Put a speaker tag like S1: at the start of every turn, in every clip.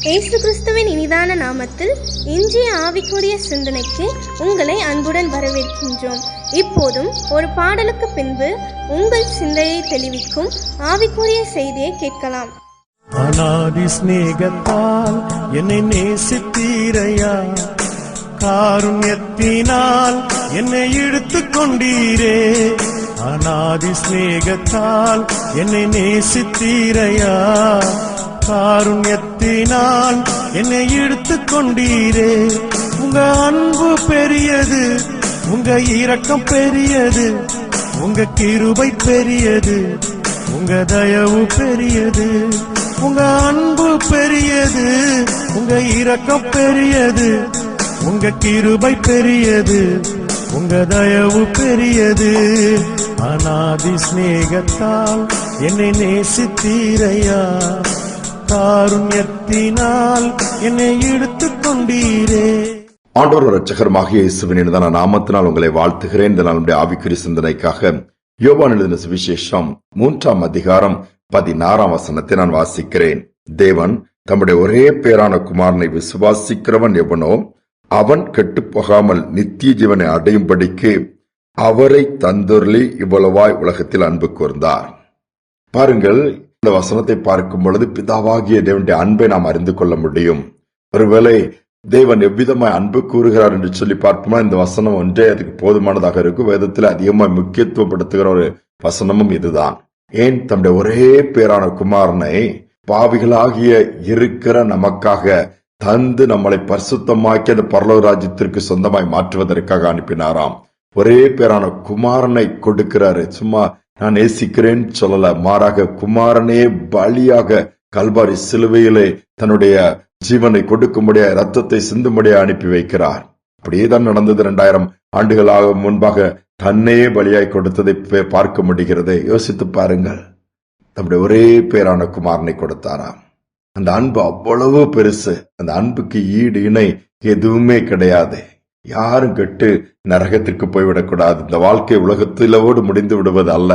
S1: இயேசு கிறிஸ்துவின் இனிதான நாமத்தில் இன்றைய ஆவிக்குரிய சிந்தனைக்கு உங்களை அன்புடன் வரவேற்கின்றோம். இப்போதும் ஒரு பாடலுக்கு பின்பு உங்கள் சிந்தையை தெளிவிக்கும் ஆவிக்குரிய செய்தியை கேட்கலாம்.
S2: அநாதி ஸ்நேகத்தால் என்னை நேசித்தீரையா, காருண்யத்தினால் என்னை இழுத்துக் கொண்டீரே. அநாதி ஸ்நேகத்தால் என்னை நேசித்தீரையா, காருண்யத்தினால் என்னை இழுத்துக் கொண்டீரே. உங்க அன்பு பெரியது, உங்க இரக்கம் பெரியது, உங்க கிருபை பெரியது, உங்க தயவு பெரியது. உங்க அன்பு பெரியது, உங்க இரக்கம் பெரியது, உங்க கிருபை பெரியது, உங்க தயவு பெரியது. அநாதி ஸ்நேகத்தால் என்னை நேசித்தீரையா, காருண்யத்தினால் என்னை இழுத்துக் கொண்டீரே.
S3: ஆண்டவர் இரட்சகருமாகிய இயேசுவின் இனிதான நாமத்தினால் உங்களை வாழ்த்துகிறேன். இந்த நாளுடைய ஆவிக்குரிய சிந்தனைக்காக யோவான் எழுதின சுவிசேஷம் 3ஆம் அதிகாரம் 16ஆம் வசனத்தை நான் வாசிக்கிறேன். தேவன் தம்முடைய ஒரே பேரான குமாரனை விசுவாசிக்கிறவன் எவனோ அவன் கெட்டுப் போகாமல் நித்திய ஜீவனை அடையும்படிக்கு அவரை தந்தொருளி இவ்வளவாய் உலகத்தில் அன்பு கூர்ந்தார். பாருங்கள், இந்த வசனத்தை பார்க்கும் பொழுது பிதாவாகிய தேவனுடைய அன்பை நாம் அறிந்து கொள்ள முடியும். ஒருவேளை தேவன் எவ்விதமாய் அன்பு கூறுகிறார் என்று சொல்லி பார்ப்போம்னா இந்த வசனம் ஒன்றே அதுக்கு போதுமானதாக இருக்கும். வேதத்தில் அதிகமாக முக்கியத்துவப்படுத்துகிற ஒரு வசனமும் இதுதான். ஏன் தம்முடைய ஒரே பேரான குமாரனை பாவிகளாகிய இருக்கிற நமக்காக தந்து நம்மளை பரிசுத்தமாக்கி அந்த பரலோக ராஜ்யத்திற்கு சொந்தமாய் மாற்றுவதற்காக அனுப்பினாராம். ஒரே பேரான குமாரனை கொடுக்கிறாரு. சும்மா நான் நேசிக்கிறேன் சொல்லல, மாறாக குமாரனே பலியாக கல்வாரி சிலுவையிலே தன்னுடைய ஜீவனை கொடுக்கும்படியா, ரத்தத்தை சிந்தும்படியா அனுப்பி வைக்கிறார். அப்படியேதான் நடந்தது. 2000 ஆண்டுகளாக முன்பாக தன்னையே பலியாய் கொடுத்ததை பார்க்க முடிகிறது. யோசித்து பாருங்கள், தம்முடைய ஒரே பேரான குமாரனை கொடுத்தாராம். அந்த அன்பு அவ்வளவு பெருசு. அந்த அன்புக்கு ஈடு இணை எதுவுமே கிடையாது. யாரும் கெட்டு நரகத்திற்கு போய்விடக்கூடாது. இந்த வாழ்க்கை உலகத்திலோடு முடிந்து விடுவது அல்ல.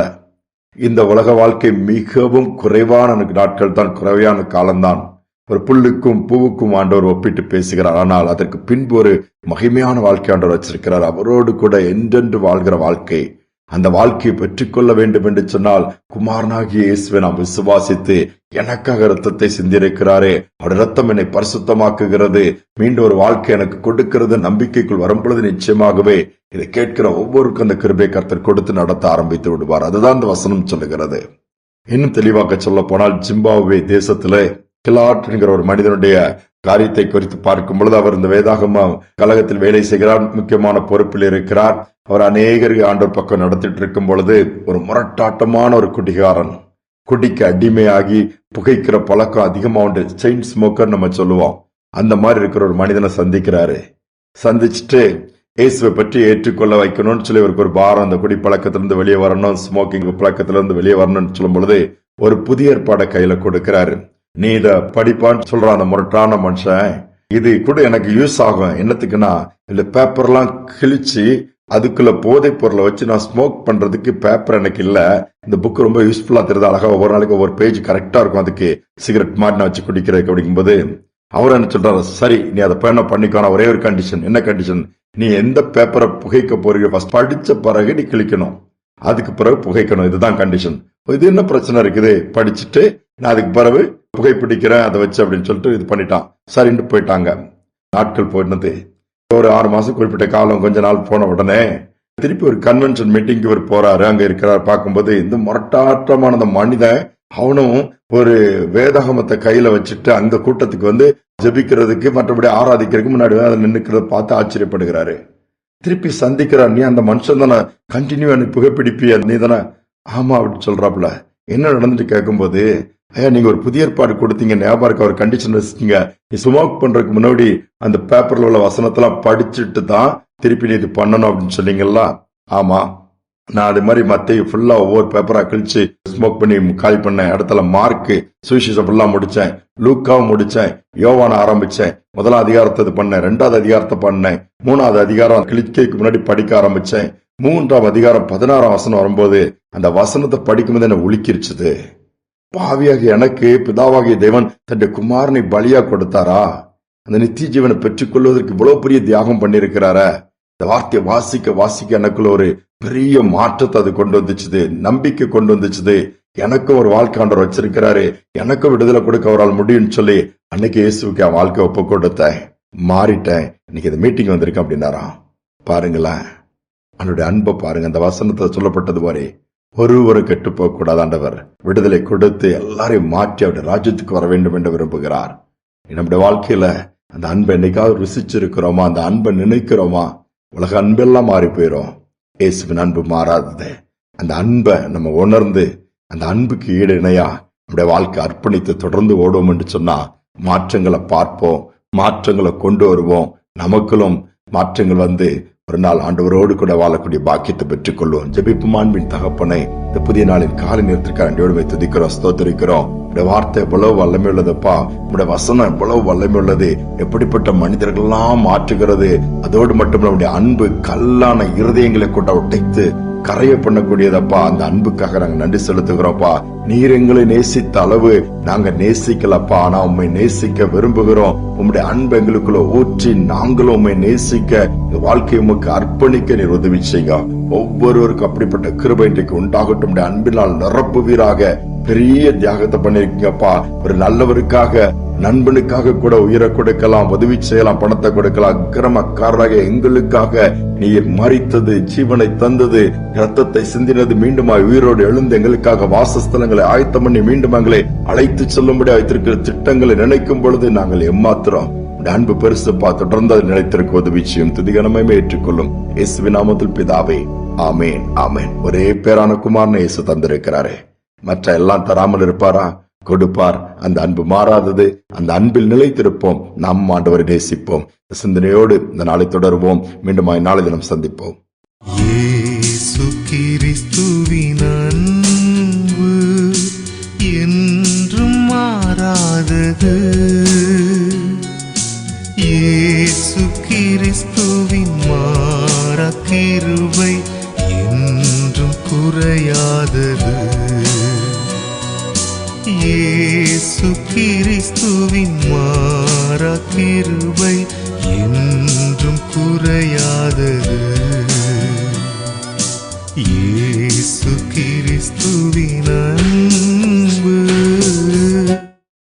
S3: இந்த உலக வாழ்க்கை மிகவும் குறைவான நாட்கள் தான், குறைவான காலம்தான். ஒரு புல்லுக்கும் பூவுக்கும் ஆண்டவர் ஒப்பிட்டு பேசுகிறார். ஆனால் அதற்கு பின்பு ஒரு மகிமையான வாழ்க்கை ஆண்டவர் வச்சிருக்கிறார். அவரோடு கூட என்றென்று வாழ்கிற வாழ்க்கை. அந்த வாழ்க்கையை பெற்றுக்கொள்ள வேண்டும் என்று சொன்னால் குமாரனாகிய இயேசுவை நாம் விசுவாசித்து, எனக்காக ரத்தத்தை சிந்திருக்கிறாரே, அவருடைய ரத்தம் என்னை பரிசுத்தமாக்குகிறது, மீண்டும் ஒரு வாழ்க்கை எனக்கு கொடுக்கிறது நம்பிக்கைக்குள் வரும்பொழுது நிச்சயமாகவே இதை கேட்கிற ஒவ்வொருக்கும் அந்த கிருபை கர்த்தர் கொடுத்து நடத்த ஆரம்பித்து விடுவார். அதுதான் இந்த வசனம் சொல்லுகிறது. இன்னும் தெளிவாக சொல்ல போனால், ஜிம்பாப்வே தேசத்திலே கிலாட் என்கிற ஒரு மனிதனுடைய காரியத்தை குறித்து பார்க்கும் பொழுது, அவர் இந்த வேதாகம கழகத்தில் வேலை செய்கிறார், முக்கியமான பொறுப்பில் இருக்கிறார். அவர் அநேகர் ஆண்டவர் பக்கம் நடத்திட்டு இருக்கும் பொழுது ஒரு முரட்டாட்டமான ஒரு குடிகாரன், குடிக்கு அடிமையாகி புகைக்கிற பழக்கம் அதிகமா உண்டு, செயின் ஸ்மோக்கர் நம்ம சொல்லுவோம். அந்த மாதிரி இருக்கிற ஒரு மனிதனை சந்திக்கிறாரு. சந்திச்சுட்டு இயேசுவை பற்றி ஏற்றுக்கொள்ள வைக்கணும்னு சொல்லி அவருக்கு ஒரு பாரம், அந்த குடி பழக்கத்திலிருந்து வெளியே வரணும், ஸ்மோக்கிங் பழக்கத்திலிருந்து வெளியே வரணும்னு சொல்லும் பொழுது ஒரு புதிய ஏற்பாடை கையில கொடுக்கிறாரு. நீ இத படிப்பான்னு சொல்ற அந்த முரட்டான மனுஷன், இது கூட எனக்கு யூஸ் ஆகும். என்னத்துக்குன்னா, இந்த பேப்பர்லாம் கிழிச்சு அதுக்குள்ள போதை பொருளை வச்சு நான் ஸ்மோக் பண்றதுக்கு பேப்பர் எனக்கு இல்ல. இந்த புக் ரொம்ப யூஸ்ஃபுல்லா தெரியுது, அழகா ஒவ்வொரு நாளைக்கு ஒவ்வொரு பேஜ் கரெக்டா இருக்கும், அதுக்கு சிகரெட் மாதிரி நான் வச்சு குடிக்கிறதுக்கு. அப்படிங்கும்போது அவர் என்ன சொல்றாரு, சரி நீ அதை பண்ணிக்கணும், ஒரே ஒரு கண்டிஷன். என்ன கண்டிஷன்? நீ எந்த பேப்பரை புகைக்க போறீங்க ஃபர்ஸ்ட் படிச்ச பிறகு நீ கிழிக்கணும், அதுக்கு பிறகு புகைக்கணும். இதுதான் கண்டிஷன். இது என்ன பிரச்சனை இருக்குது, படிச்சுட்டு நான் அதுக்கு பிறகு புகைப்பிடிக்கிறேன் அதை வச்சு அப்படின்னு சொல்லிட்டு இது பண்ணிட்டான். சரின்னு போயிட்டாங்க. நாட்கள் போயிட்டு ஒரு 6 மாசம் குறிப்பிட்ட காலம் கொஞ்ச நாள் போன உடனே திருப்பி ஒரு கன்வென்ஷன் மீட்டிங்கு இவர் போறாரு. அங்க இருக்கிறார். பார்க்கும்போது இந்த முரட்டாட்டமான அந்த மனிதன், அவனும் ஒரு வேதாகமத்தை கையில வச்சுட்டு அந்த கூட்டத்துக்கு வந்து ஜெபிக்கிறதுக்கு மற்றபடி ஆராதிக்கிறதுக்கு முன்னாடி அதை நின்னுக்கிறத பார்த்து ஆச்சரியப்படுகிறாரு. திருப்பி சந்திக்கிறார். நீ அந்த மனுஷன் தானே, கண்டினியூ எனக்கு புகைப்பிடிப்பிய நீ தானே? ஆமா அப்படின்னு சொல்றாப்புல. என்ன நடந்துட்டு கேட்கும்போது, ஐயா நீங்க ஒரு புதிய ஏற்பாடு கொடுத்தீங்க, ஞாபகம் ஒரு கண்டிஷன் வச்சிருக்கீங்க, நீ ஸ்மோக் பண்றதுக்கு முன்னாடி அந்த பேப்பர்ல உள்ள வசனத்தெல்லாம் படிச்சுட்டு தான் திருப்பி நீ இது பண்ணணும் அப்படின்னு சொன்னீங்கல்ல? ஆமா, நான் அது மாதிரி மத்திய ஃபுல்லா ஒவ்வொரு பேப்பரா கிழிச்சு ஸ்மோக் பண்ணி காலி பண்ணேன். இடத்துல மார்க்கு சுவிசேஷம் ஃபுல்லா முடிச்சேன், லூக்காவும் முடிச்சேன், யோவான ஆரம்பிச்சேன், 1ஆம் அதிகாரத்தை பண்ணேன், 2ஆவது அதிகாரத்தை பண்ணேன், 3ஆவது அதிகாரம் கிழிக்கைக்கு முன்னாடி படிக்க ஆரம்பிச்சேன், 3ஆம் அதிகாரம் 16ஆம் வசனம் வரும்போது அந்த வசனத்தை படிக்கும்போது என்ன உலுக்கிருச்சுது. பாவியாக எனக்கு பிதாவாகிய தேவன் தன்னுடைய குமாரனை பலியா கொடுத்தாரா? அந்த நித்திய ஜீவனை பெற்றுக் கொள்வதற்கு இவ்வளவு பெரிய தியாகம் பண்ணிருக்கிறார. இந்த வார்த்தையை வாசிக்க எனக்குள்ள ஒரு பெரிய மாற்றத்தை அது கொண்டு வந்துச்சுது, நம்பிக்கை கொண்டு வந்துச்சுது. எனக்கும் ஒரு வாழ்க்கை ஆண்டவர் வச்சிருக்கிறாரு, எனக்கும் விடுதலை கொடுக்க அவரால் முடியும்னு சொல்லி அன்னைக்கு இயேசுக்கு என் வாழ்க்கை ஒப்பு கொடுத்தேன், மாறிட்டேன். இன்னைக்கு இந்த மீட்டிங் வந்திருக்கேன் அப்படின்னாராம். பாருங்களேன், அவனுடைய அன்பை பாருங்க. அந்த வசனத்தை சொல்லப்பட்டது மாதிரி ஒருவரு கெட்டு போக கூடாது. ஆண்டவர் விடுதலை கொடுத்து எல்லாரையும் மாற்றி அவருடைய ராஜ்யத்துக்கு வர வேண்டும் என்று விரும்புகிறார். நம்முடைய வாழ்க்கையில அந்த அன்பை என்னைக்காவது ருசிச்சிருக்கிறோமா? அந்த அன்பை நினைக்கிறோமா? உலக அன்பெல்லாம் மாறி போயிரும். இயேசுவின் அன்பு மாறாதது. அந்த அன்பை நம்ம உணர்ந்து அந்த அன்புக்கு ஈடு இணையா நம்முடைய வாழ்க்கை அர்ப்பணித்து தொடர்ந்து ஓடுவோம் என்று சொன்னா மாற்றங்களை பார்ப்போம், மாற்றங்களை கொண்டு வருவோம். நமக்குள்ளும் மாற்றங்கள் வந்து ஒரு நாள் ஆண்டவரோடு கூட வாழக்கூடிய பாக்கியத்தை பெற்றுக் கொள்வோம். ஜெபிப்பும். அன்பின் தகப்பனை, இந்த புதிய நாளின் காலை நேரத்திற்காக அண்டியோடு துதிக்கிறோம், ஸ்தோத்திரிக்கிறோம். வார்த்தை எவ்வளவு வல்லமை உள்ளதுப்பா, உடைய வசனம் எவ்வளவு வல்லமை உள்ளது, எப்படிப்பட்ட மனிதர்கள் எல்லாம் மாற்றுகிறது. அதோடு மட்டும் நம்முடைய அன்பு கல்லான இருதயங்களை கொண்டு உடைத்து கரைய பண்ணக்கூடியதப்பா. அந்த அன்புக்காக நாங்க நன்றி செலுத்துகிறோம்ப்பா. நீர் எங்களை நேசித்த அளவு நாங்க நேசிக்கலப்பா, ஆனா உண்மை நேசிக்க விரும்புகிறோம். உம்முடைய அன்பு எங்களுக்குள்ள ஊற்றி நாங்களும் உண்மை நேசிக்க வாழ்க்கை உமக்கு அர்ப்பணிக்க நீர் உதவி செய்யுங்க. ஒவ்வொருவருக்கும் அப்படிப்பட்ட கிருபை இன்றைக்கு உண்டாகட்டும். அன்பினால் நிரப்புவீராக. பெரிய தியாகத்தை பண்ணிருக்கீங்கப்பா. ஒரு நல்லவருக்காக, நண்பனுக்காக கூட உயிரை கொடுக்கலாம், உதவி செய்யலாம், பணத்தை கொடுக்கலாம். அக்கிரமக்காரராக எங்களுக்காக நீர் மரித்தது, ஜீவனை தந்தது, ரத்தத்தை சிந்தினது, மீண்டுமாய் உயிரோடு எழுந்து எங்களுக்காக வாசஸ்தலங்களை ஆயத்தம் பண்ணி மீண்டும் எங்களை அழைத்து செல்லும்படி வைத்திருக்கிற திட்டங்களை நினைக்கும் பொழுது நாங்கள் எம்மாத்திரம் அன்பு பெருசுப்பா. தொடர்ந்து நினைத்திருக்க உதவி செய்யும். துதிகனமே ஏற்றுக்கொள்ளும். இயேசுவின் நாமத்தில் பிதாவே, ஆமேன், ஆமேன். ஒரே பேரான குமாரனை இயேசு தந்திருக்கிறாரே, மற்ற எல்லாம் தராமல் இருப்பாரா? கொடுப்பார். அந்த அன்பு மாறாதது. அந்த அன்பில் நிலைத்திருப்போம். நாம் ஆண்டவரை நேசிப்போம். சிந்தனையோடு இந்த நாளை தொடருவோம். மீண்டும் நாளை தினம் சந்திப்போம்.
S2: இயேசு கிறிஸ்துவின் அன்பு என்றும் மாறாதது. இயேசு கிறிஸ்துவின் மாறா கிருபை என்றும் குறையாதது. இயேசு கிறிஸ்துவின் மாறா கிருபை என்றும் குறையாதது. இயேசு கிறிஸ்துவின்